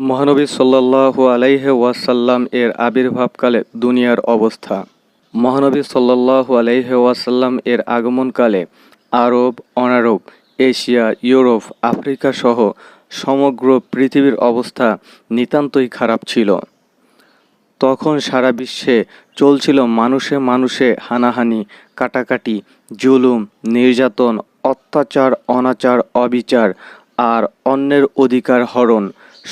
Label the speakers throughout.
Speaker 1: মহানবী সাল্লাল্লাহু আলাইহি ওয়াসাল্লাম এর আবির্ভাবকালে দুনিয়ার অবস্থা। মহানবী সাল্লাল্লাহু আলাইহি ওয়াসাল্লাম এর আগমনকালে আরব, অনারব, এশিয়া, ইউরোপ, আফ্রিকা সহ সমগ্র পৃথিবীর অবস্থা নিতান্তই খারাপ ছিল। তখন সারা বিশ্বে চলছিল মানুষে মানুষে হানাহানি, কাটাকাটি, জুলুম, নির্যাতন, অত্যাচার, অনাচার, অবিচার আর অন্যের অধিকার হরণ,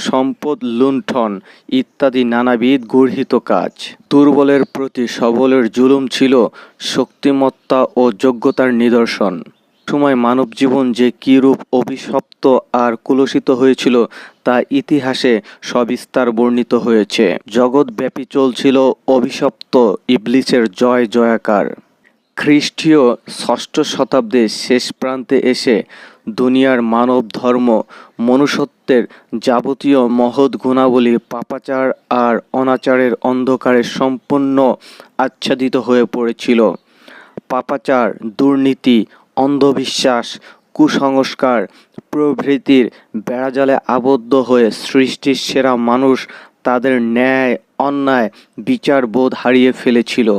Speaker 1: সম্পদ লুণ্ঠন ইত্যাদি নানাবিধ গর্হিত কাজ। দুর্বলের প্রতি সবলের জুলুম ছিল শক্তিমত্তা ও যোগ্যতার নিদর্শন। সময় মানবজীবন যে কিরূপ অভিশপ্ত আর কুলসিত হয়েছিল তা ইতিহাসে সবিস্তার বর্ণিত হয়েছে। জগৎব্যাপী চলছিল অভিশপ্ত ইবলিসের জয় জয়াকার। খ্রিস্টীয় ষষ্ঠ শতাব্দীর শেষ প্রান্তে এসে দুনিয়ার মানব ধর্ম, মনুষ্যত্বের যাবতীয় মহৎ গুণাবলী পাপাচার আর অনাচারের অন্ধকারে সম্পূর্ণ আচ্ছাদিত হয়ে পড়েছিল। পাপাচার, দুর্নীতি, অন্ধবিশ্বাস, কুসংস্কার প্রভৃতির বেড়াজালে আবদ্ধ হয়ে সৃষ্টির সেরা মানুষ তাদের ন্যায়, অন্যায়, বিচারবোধ হারিয়ে ফেলেছিল।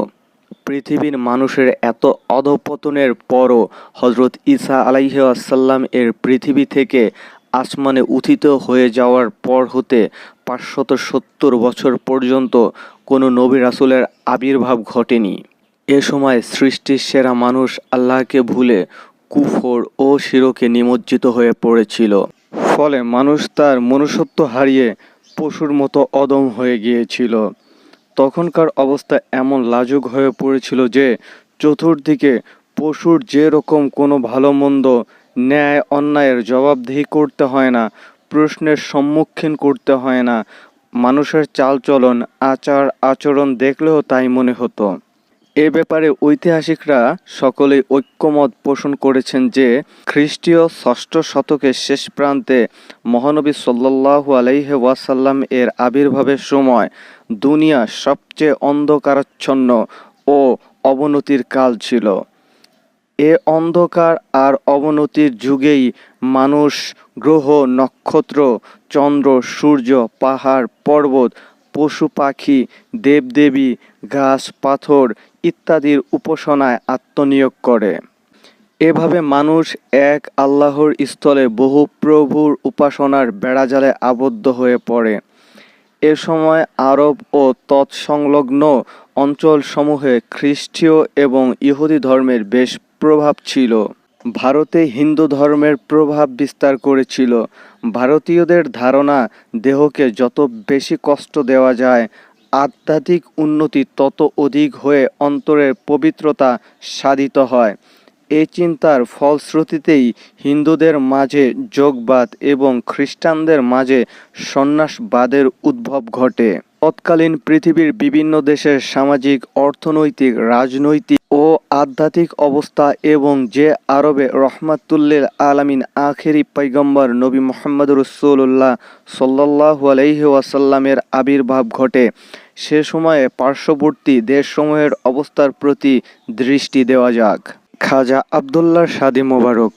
Speaker 1: পৃথিবীর মানুষের এত অধঃপতনের পরও হযরত ঈসা আলাইহিসসালাম এর পৃথিবী থেকে আসমানে উত্থিত হয়ে যাওয়ার পর হতে 570 বছর পর্যন্ত কোনো নবী রাসূলের আবির্ভাব ঘটেনি। এ সময় সৃষ্টির সেরা মানুষ আল্লাহকে ভুলে কুফর ও শিরকে নিমজ্জিত হয়ে পড়েছিল। ফলে মানুষ তার মনুষ্যত্ব হারিয়ে পশুর মতো অদম হয়ে গিয়েছিল। তখনকার অবস্থা এমন লাজুক হয়ে পড়েছিল যে চতুর্দিকে পশুর যে রকম কোনো ভালো মন্দ, ন্যায় অন্যায়ের জবাবদিহি করতে হয় না, প্রশ্নের সম্মুখীন করতে হয় না, মানুষের চালচলন, আচার আচরণ দেখলেও তাই মনে হতো। এ ব্যাপারে ঐতিহাসিকরা সকলেই ঐক্যমত পোষণ করেছেন যে খ্রিস্টীয় ষষ্ঠ শতকের শেষ প্রান্তে মহানবী সাল্লাল্লাহু আলাইহি ওয়াসাল্লাম এর আবির্ভাবের সময় দুনিয়া সবচেয়ে অন্ধকারাচ্ছন্ন ও অবনতির কাল ছিল। এ অন্ধকার আর অবনতির যুগেই মানুষ, গ্রহ, নক্ষত্র, চন্দ্র, সূর্য, পাহাড়, পর্বত, পশু পাখি, দেবদেবী, গাছ পাথর ইত্যাদির উপাসনায় আত্মনিয়োগ করে। এভাবে মানুষ এক আল্লাহর স্থলে বহু প্রভুর উপাসনার বেড়াজালে আবদ্ধ হয়ে পড়ে। এ সময় আরব ও তৎসংলগ্ন অঞ্চলসমূহে খ্রিস্টীয় এবং ইহুদি ধর্মের বেশ প্রভাব ছিল। ভারতে হিন্দু ধর্মের প্রভাব বিস্তার করেছিল। ভারতীয়দের ধারণা, দেহকে যত বেশি কষ্ট দেওয়া যায়, আধ্যাত্মিক উন্নতি তত অধিক হয়ে অন্তরের পবিত্রতা সাধিত হয়। এই চিন্তার ফলশ্রুতিতেই হিন্দুদের মাঝে যোগবাদ এবং খ্রিস্টানদের মাঝে সন্ন্যাসবাদের উদ্ভব ঘটে। তৎকালীন পৃথিবীর বিভিন্ন দেশের সামাজিক, অর্থনৈতিক, রাজনৈতিক ও আধ্যাত্মিক অবস্থা এবং যে আরবে রহমাতুল্লিল আলামিন আখেরি পয়গম্বর নবী মুহাম্মদ রাসূলুল্লাহ সাল্লাল্লাহু আলাইহি ওয়াসাল্লামের আবির্ভাব ঘটে, সে সময়ে পার্শ্ববর্তী দেশসমূহের অবস্থার প্রতি দৃষ্টি দেওয়া যাক। খাজা আবদুল্লাহর শাদী মোবারক।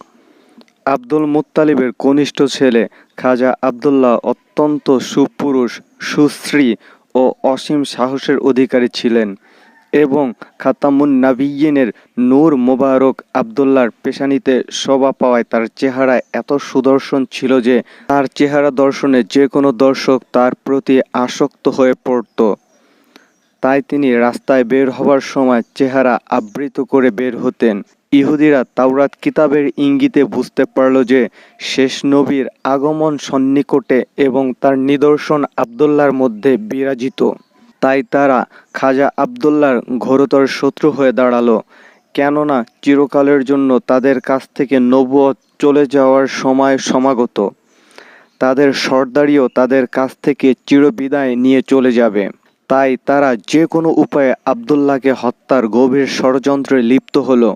Speaker 1: আব্দুল মুত্তালিবের কনিষ্ঠ ছেলে খাজা আবদুল্লাহ অত্যন্ত সুপুরুষ, সুশ্রী ও অসীম সাহসের অধিকারী ছিলেন এবং খাতামুন নাবিয়্যিনের নূর মোবারক আবদুল্লাহর পেশানিতে শোভা পাওয়ায় তার চেহারা এত সুদর্শন ছিল যে তার চেহারা দর্শনে যে কোনো দর্শক তার প্রতি আসক্ত হয়ে পড়ত। তাই তিনি রাস্তায় বের হবার সময় চেহারা আবৃত করে বের হতেন। ইহুদিরা তাওরাত কিতাবের ইঙ্গিতে বুঝতে পারল যে শেষ নবীর আগমন সন্নিকটে এবং তার নিদর্শন আবদুল্লাহর মধ্যে বিরাজিত। তাই তারা খাজা আবদুল্লাহর ঘোরতর শত্রু হয়ে দাঁড়ালো, কেননা চিরকালের জন্য তাদের কাছ থেকে নবুয়ত চলে যাওয়ার সময় সমাগত। তাদের সর্দারিও তাদের কাছ থেকে চিরবিদায় নিয়ে চলে যাবে। তাই তারা যে কোনো উপায়ে আবদুল্লাহকে হত্যার গভীর ষড়যন্ত্রে লিপ্ত হলো।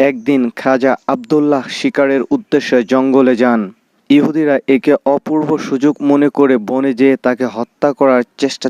Speaker 1: একদিন খাজা আবদুল্লাহ শিকারের উদ্দেশ্যে জঙ্গলে যান। ইহুদিরা একে অপূর্ব সুযোগ মনে করে বনে যেয়ে তাকে হত্যা করার চেষ্টা